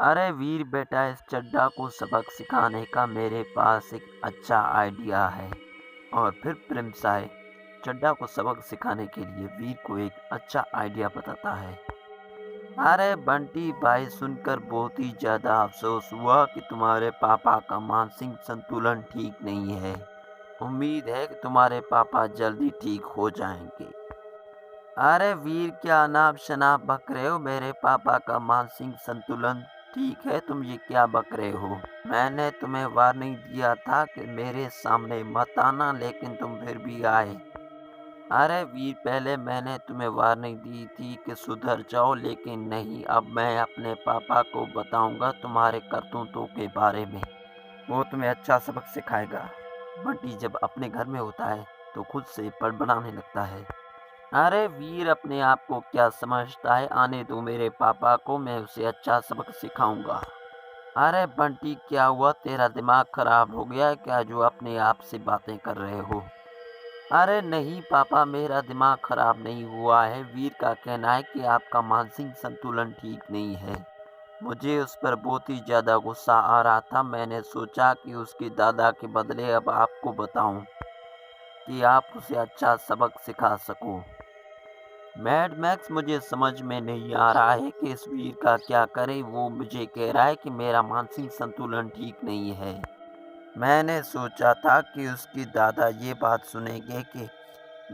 अरे वीर बेटा, इस चड्ढा को सबक सिखाने का मेरे पास एक अच्छा आइडिया है। और फिर प्रिंस आए। चड्ढा को सबक सिखाने के लिए वीर को एक अच्छा आइडिया बताता है। अरे बंटी भाई, सुनकर बहुत ही ज्यादा अफसोस हुआ कि तुम्हारे पापा का मानसिक संतुलन ठीक नहीं है। उम्मीद है कि तुम्हारे पापा जल्दी ठीक हो जाएंगे। अरे वीर, क्या अनाप शनाप बक रहे हो? मेरे पापा का मानसिक संतुलन ठीक है, तुम ये क्या बक रहे हो? मैंने तुम्हें वार्निंग दिया था कि मेरे सामने मत आना, लेकिन तुम फिर भी आए। अरे वीर, पहले मैंने तुम्हें वार्निंग दी थी कि सुधर जाओ, लेकिन नहीं, अब मैं अपने पापा को बताऊंगा तुम्हारे करतूतों के बारे में। वो तुम्हें अच्छा सबक सिखाएगा। बंटी जब अपने घर में होता है तो खुद से बड़बड़ाने लगता है। अरे वीर, अपने आप को क्या समझता है? आने दो मेरे पापा को, मैं उसे अच्छा सबक सिखाऊंगा। अरे बंटी, क्या हुआ? तेरा दिमाग खराब हो गया है क्या जो अपने आप से बातें कर रहे हो? अरे नहीं पापा, मेरा दिमाग खराब नहीं हुआ है। वीर का कहना है कि आपका मानसिक संतुलन ठीक नहीं है। मुझे उस पर बहुत ही ज्यादा गुस्सा आ रहा था। मैंने सोचा कि उसके दादा के बदले अब आपको बताऊं कि आप उसे अच्छा सबक सिखा सको। मैड मैक्स, मुझे समझ में नहीं आ रहा है कि इस वीर का क्या करें। वो मुझे कह रहा है कि मेरा मानसिक संतुलन ठीक नहीं है। मैंने सोचा था कि उसके दादा ये बात सुनेंगे कि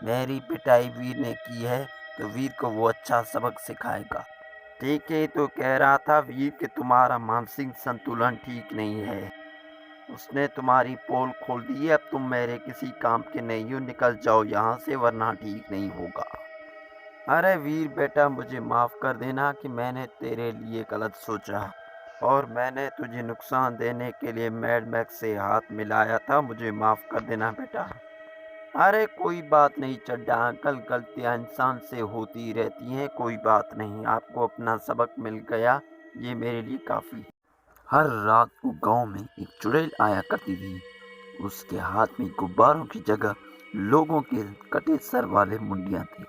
मेरी पिटाई वीर ने की है, तो वीर को वो अच्छा सबक सिखाएगा। ठीक है, तो कह रहा था वीर कि तुम्हारा मानसिक संतुलन ठीक नहीं है। उसने तुम्हारी पोल खोल दी है। अब तुम मेरे किसी काम के नहीं हो, निकल जाओ यहाँ से, वरना ठीक नहीं होगा। अरे वीर बेटा, मुझे माफ़ कर देना कि मैंने तेरे लिए गलत सोचा और मैंने तुझे नुकसान देने के लिए मैड मैक्स से हाथ मिलाया था। मुझे माफ़ कर देना बेटा। अरे कोई बात नहीं चड्ढा अंकल, गलतियां इंसान से होती रहती हैं, कोई बात नहीं। आपको अपना सबक मिल गया, ये मेरे लिए काफ़ी है। हर रात को गांव में एक चुड़ैल आया करती थी। उसके हाथ में गुब्बारों की जगह लोगों के कटे सर वाले मुंडियां थी।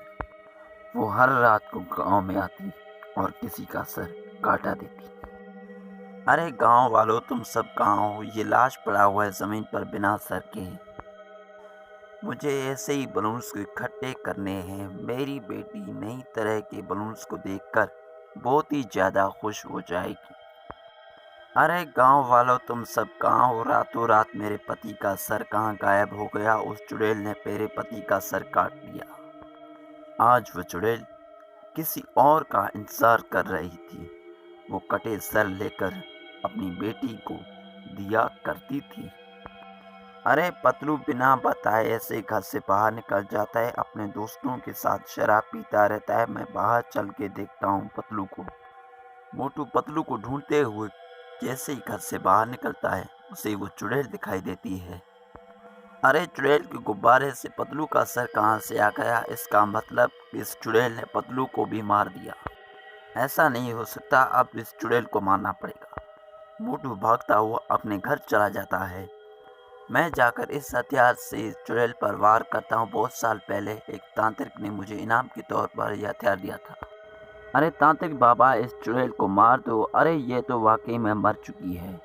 वो हर रात को गांव में आती और किसी का सर काटा देती। अरे गांव वालों, तुम सब कहाँ हो? ये लाश पड़ा हुआ है जमीन पर बिना सर के। मुझे ऐसे ही बलून्स को इकट्ठे करने हैं। मेरी बेटी नई तरह के बलून्स को देखकर बहुत ही ज्यादा खुश हो जाएगी। अरे गांव वालों, तुम सब कहाँ हो? रातों रात मेरे पति का सर कहाँ गायब हो गया? उस चुड़ैल ने मेरे पति का सर काट लिया। आज वो चुड़ैल किसी और का इंतजार कर रही थी। वो कटे सर लेकर अपनी बेटी को दिया करती थी। अरे पतलू बिना बताए ऐसे घर से बाहर निकल जाता है, अपने दोस्तों के साथ शराब पीता रहता है। मैं बाहर चल के देखता हूँ पतलू को। मोटू पतलू को ढूंढते हुए जैसे ही घर से बाहर निकलता है, उसे वो चुड़ैल दिखाई देती है। अरे चुड़ैल के गुब्बारे से पतलू का सर कहाँ से आ गया? इसका मतलब इस चुड़ैल ने पतलू को भी मार दिया। ऐसा नहीं हो सकता, अब इस चुड़ैल को मारना पड़ेगा। मोटू भागता हुआ अपने घर चला जाता है। मैं जाकर इस हथियार से इस चुड़ैल पर वार करता हूँ। बहुत साल पहले एक तांत्रिक ने मुझे इनाम के तौर पर यह हथियार दिया था। अरे तांत्रिक बाबा, इस चुड़ैल को मार दो। अरे ये तो वाकई में मर चुकी है।